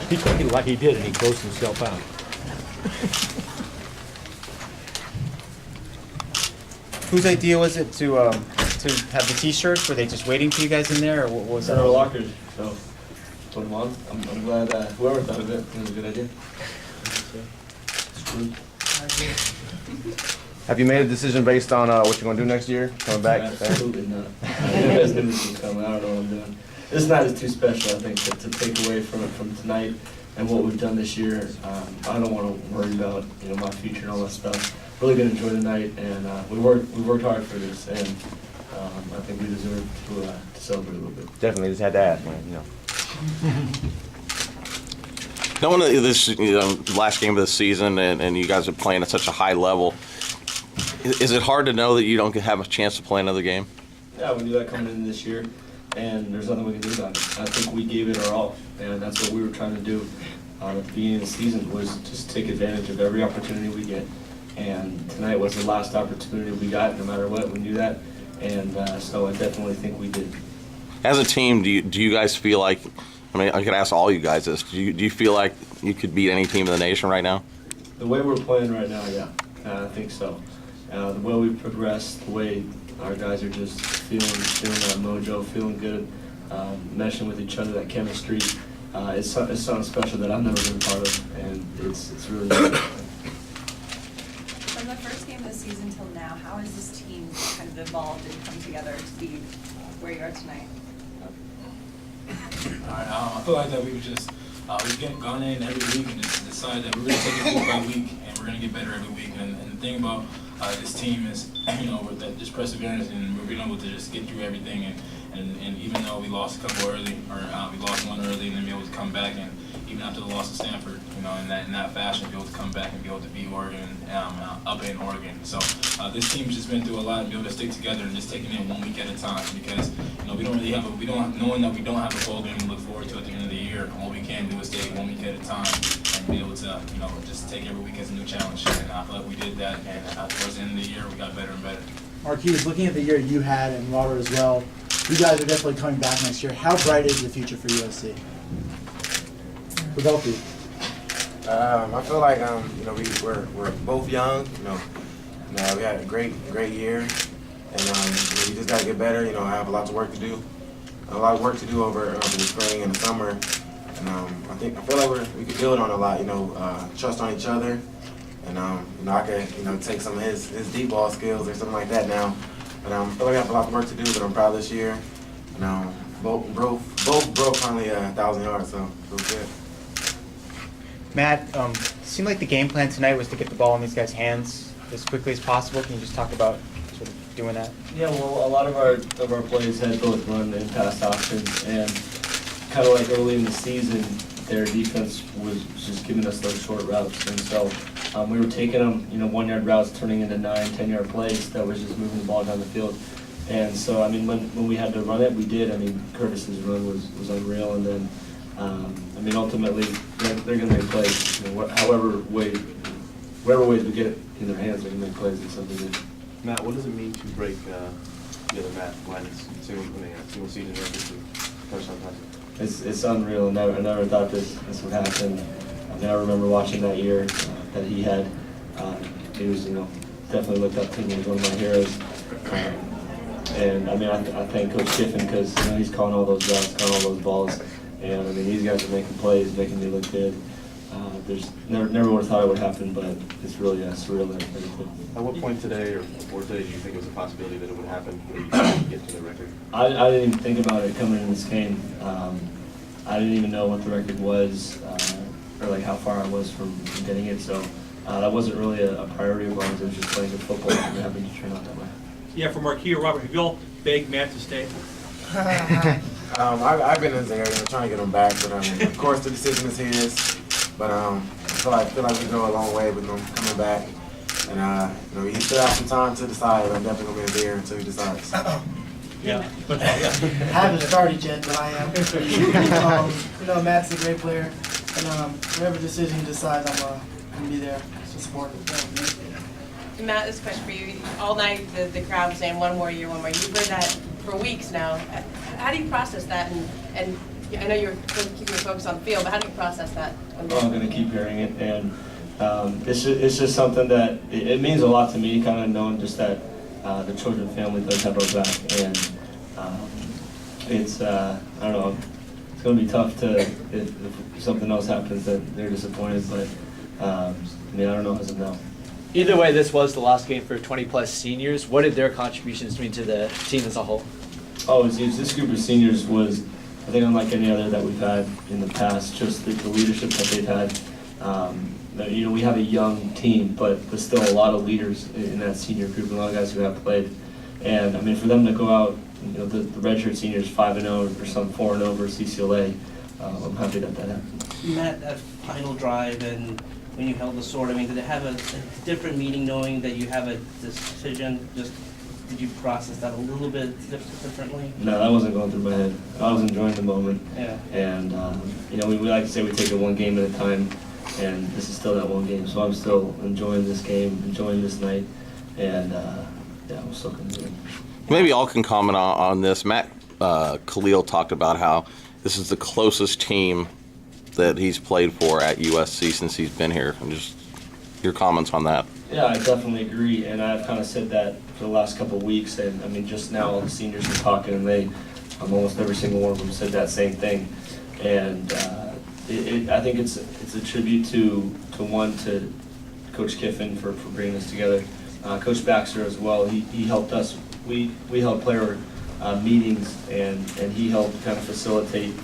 He took it like he did, and he closed himself out. Whose idea was it to have the T-shirts? Were they just waiting for you guys in there, or what was in that? our lockers, so put them on. I'm glad whoever thought of it, it was a good idea. Have you made a decision based on what you're going to do next year? Coming back? Absolutely not. As soon as it's coming, I don't know what I'm doing. This night is too special, I think, to take away from it from tonight and what we've done this year. I don't want to worry about my future and all that stuff. Really gonna enjoy the night, and we worked hard for this, and I think we deserve to celebrate a little bit. Definitely just had to ask, man. Knowing that this last game of the season and you guys are playing at such a high level, is it hard to know that you don't have a chance to play another game? Yeah, we knew that coming in this year, and there's nothing we can do about it. I think we gave it our all, and that's what we were trying to do at the beginning of the season, was just take advantage of every opportunity we get. And tonight was the last opportunity we got, no matter what. We knew that, and so I definitely think we did. As a team, do you guys feel like, I could ask all you guys this, do you feel like you could beat any team in the nation right now? The way we're playing right now, yeah, I think so. The way we've progressed, the way our guys are just feeling that mojo, feeling good, meshing with each other, that chemistry, it's something special that I've never been part of, and it's really good. From the first game of the season till now, how has this team kind of evolved and come together to be where you are tonight? I feel like that we've gone in every week and just decided that we're going to take it week by week and we're going to get better every week. And the thing about this team is, with that just perseverance, and we're being able to just get through everything. And even though we lost a couple early, or we lost one early, and then be able to come back, and even after the loss to Stanford, in that fashion, be able to come back and be able to beat Oregon, up in Oregon. So this team's just been through a lot, and be able to stick together and just taking it 1 week at a time, because we don't really have knowing that we don't have a bowl game to look forward to at the end of the year. All we can do is take it 1 week at a time and be able to just take every week as a new challenge. And I feel like we did that, and towards the end of the year, we got better and better. Marquise, looking at the year you had and Robert as well, you guys are definitely coming back next year. How bright is the future for USC? For both of you. I feel like we're both young. We had a great year, and we just gotta get better. I have a lot of work to do. Over the spring and the summer, and I feel like we could build on a lot. Trust on each other, and I could take some of his deep ball skills or something like that now. But I feel like I have a lot of work to do, but I'm proud this year. Both broke finally 1,000 yards, so it was good. Matt, it seemed like the game plan tonight was to get the ball in these guys' hands as quickly as possible. Can you just talk about sort of doing that? Yeah, well, a lot of our plays had both run and pass options, and kind of like early in the season, their defense was just giving us those short routes, and so we were taking them, 1 yard routes turning into 9, 10-yard plays that was just moving the ball down the field. And so, when we had to run it, we did. Curtis's run was unreal, and then, ultimately, they're going to make plays. Whatever ways we get it in their hands, they're going to make plays and something good. Matt, what does it mean to break the other Matt Linus single season record for touchdown passes? It's unreal. I never thought this would happen. I remember watching that year that he had. He was, definitely looked up to me as one of my heroes. And I thank Coach Kiffin, because he's calling all those routes, calling all those balls. And these guys are making plays, making me look good. There's never would have thought it would happen, but it's really surreal and everything. At what point today or today do you think it was a possibility that it would happen, that you could get to the record? I didn't even think about it coming into this game. I didn't even know what the record was, or how far I was from getting it. So that wasn't really a priority of ours. It was just playing good football and having to turn out that way. Yeah, for Marquis or Robert, have you all begged Matt to stay? I've been in there trying to get him back, but of course the decision is his. But I feel like we go a long way with him coming back, and he still has some time to decide. I'm definitely gonna be there until he decides. Yeah. I haven't started yet, but I am. Matt's a great player, and whatever decision he decides, I'm gonna be there to support him. Matt, this question for you. All night the crowd was saying one more year, one more. You've heard that for weeks now. How do you process that and I know you're keeping your focus on the field, but how do you process that? Well, I'm going to keep hearing it, and it's just something that it means a lot to me, kind of knowing just that the Trojan family does have our back, and it's I don't know, it's going to be tough to if something else happens that they're disappointed, but I mean, I don't know as of now. Either way, this was the last game for 20-plus seniors. What did their contributions mean to the team as a whole? Oh, it's this group of seniors was, I think, unlike any other that we've had in the past. Just the leadership that they've had. You know, we have a young team, but there's still a lot of leaders in that senior group, a lot of guys who have played. And I mean, for them to go out, you know, the redshirt seniors 5-0 or some 4-0 versus UCLA, I'm happy that happened. Matt, that final drive and when you held the sword, I mean, did it have a different meaning knowing that you have a decision? Just did you process that a little bit differently? No, that wasn't going through my head. I was enjoying the moment. Yeah. And you know, we like to say we take it one game at a time, and this is still that one game. So I'm still enjoying this game, enjoying this night, and yeah, I'm still gonna do it. Maybe y'all can comment on this. Matt Khalil talked about how this is the closest team that he's played for at USC since he's been here. And just your comments on that. Yeah, I definitely agree, and I've kind of said that for the last couple of weeks. And I mean, just now all the seniors are talking, and almost every single one of them said that same thing. And I think it's a tribute to Coach Kiffin for bringing us together. Coach Baxter as well. He helped us. We held player meetings, and he helped kind of facilitate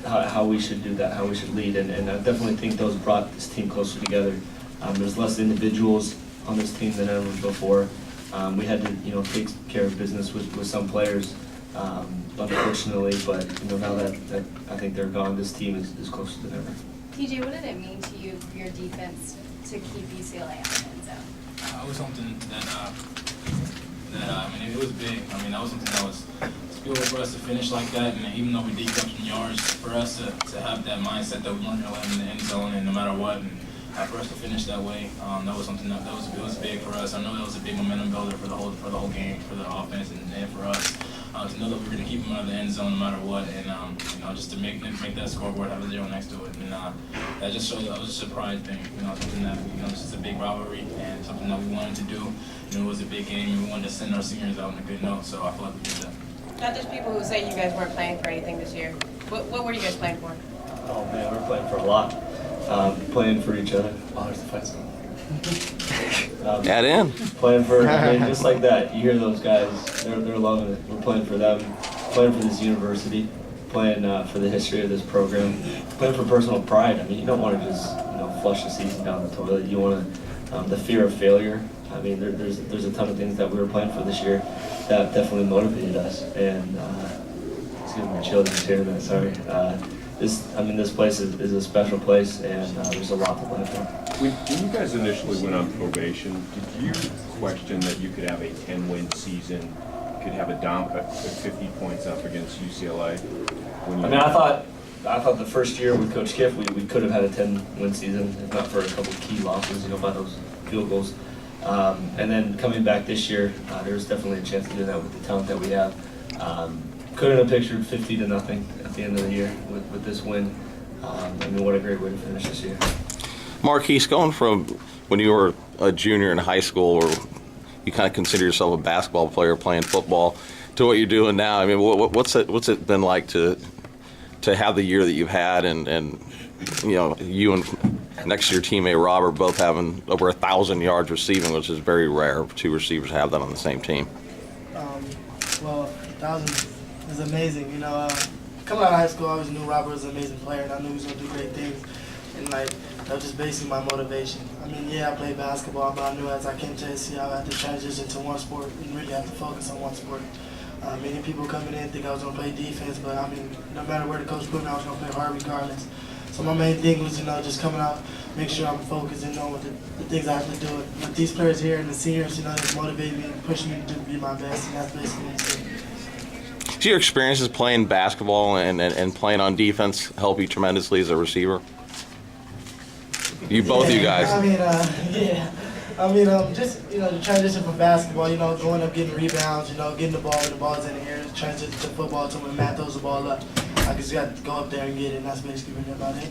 how we should do that, how we should lead, and I definitely think those brought this team closer together. There's less individuals on this team than ever before. We had to, you know, take care of business with some players, unfortunately, but you know, now that I think they're gone, this team is closer than ever. TJ, what did it mean to you for your defense to keep UCLA out of the end zone? It was something that I mean, it was big. I mean, that was something that was good for us to finish like that, and even though we did up some yards, for us to have that mindset that we weren't going to let them in the end zone, and no matter what, and for us to finish that way, that was something that was big for us. I know that was a big momentum builder for the whole game, for the offense, and for us to know that we're going to keep them out of the end zone no matter what, and you know, just to make that scoreboard have a 0 next to it, and that just showed that was a surprise thing. You know, something that, you know, just a big rivalry and something that we wanted to do. You know, it was a big game, and we wanted to send our seniors out on a good note. So I feel like we did that. Now, there's people who say you guys weren't playing for anything this year. What were you guys playing for? Oh man, we're playing for a lot. Playing for each other. Oh, there's the fight song. Add in. Playing for, I mean, just like that. You hear those guys, they're loving it. We're playing for them, playing for this university, playing for the history of this program, playing for personal pride. I mean, you don't want to just, you know, flush the season down the toilet. You want to, the fear of failure. I mean, there's a ton of things that we were playing for this year that definitely motivated us. And it's giving me chills just hearing that. Sorry. This place is a special place, and there's a lot to play for. When you guys initially went on probation, did you question that you could have a 10-win season, could have a 50 points up against UCLA? I thought the first year with Coach Kiff, we could have had a 10-win season, if not for a couple of key losses, you know, by those field goals. And then coming back this year, there's definitely a chance to do that with the talent that we have. Couldn't have pictured 50-0 at the end of the year with this win. I mean, what a great way to finish this year. Marquise, going from when you were a junior in high school, or you kind of consider yourself a basketball player playing football, to what you're doing now, I mean, what's it been like to have the year that you've had, and you know, you and next to your teammate Robert both having over 1,000 yards receiving, which is very rare. Two receivers have that on the same team. Well, 1,000 is amazing. You know, coming out of high school, I always knew Robert was an amazing player, and I knew he was going to do great things. And like, that was just basically my motivation. I mean, yeah, I played basketball, but I knew as I came to SC, I had to transition to one sport and really have to focus on one sport. Many people coming in think I was going to play defense, but I mean, no matter where the coach put me, I was going to play hard regardless. So my main thing was, you know, just coming out, make sure I'm focused and knowing what the things I have to do. With these players here and the seniors, you know, they motivate me and push me to be my best, and that's basically it. Do your experiences playing basketball and playing on defense help you tremendously as a receiver? Both of you guys. I mean, yeah. I mean, just, the transition from basketball, going up, getting rebounds, getting the ball when the ball's in the air, transition to football to when Matt throws the ball up. I just got to go up there and get it, and that's basically really about it.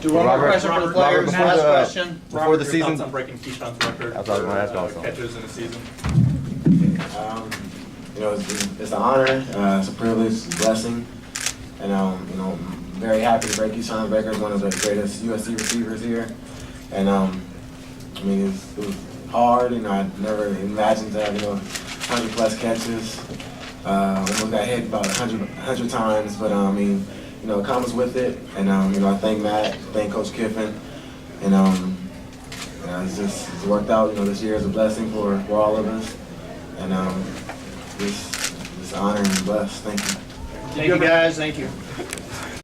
Do one more question for the players. Last question. Before the season, on breaking Keyshawn's record That's what I was gonna ask also. catches in a season. It's an honor, it's a privilege, it's a blessing, and I'm very happy to break Keyshawn's record, one of the greatest USC receivers here, and it was hard, I never imagined to have 100+ catches, almost got hit about 100 times, but it comes with it, and I thank Matt, thank Coach Kiffin, and it's worked out. This year is a blessing for all of us, and just honor and blessed. Thank you. Thank you, guys. Thank you.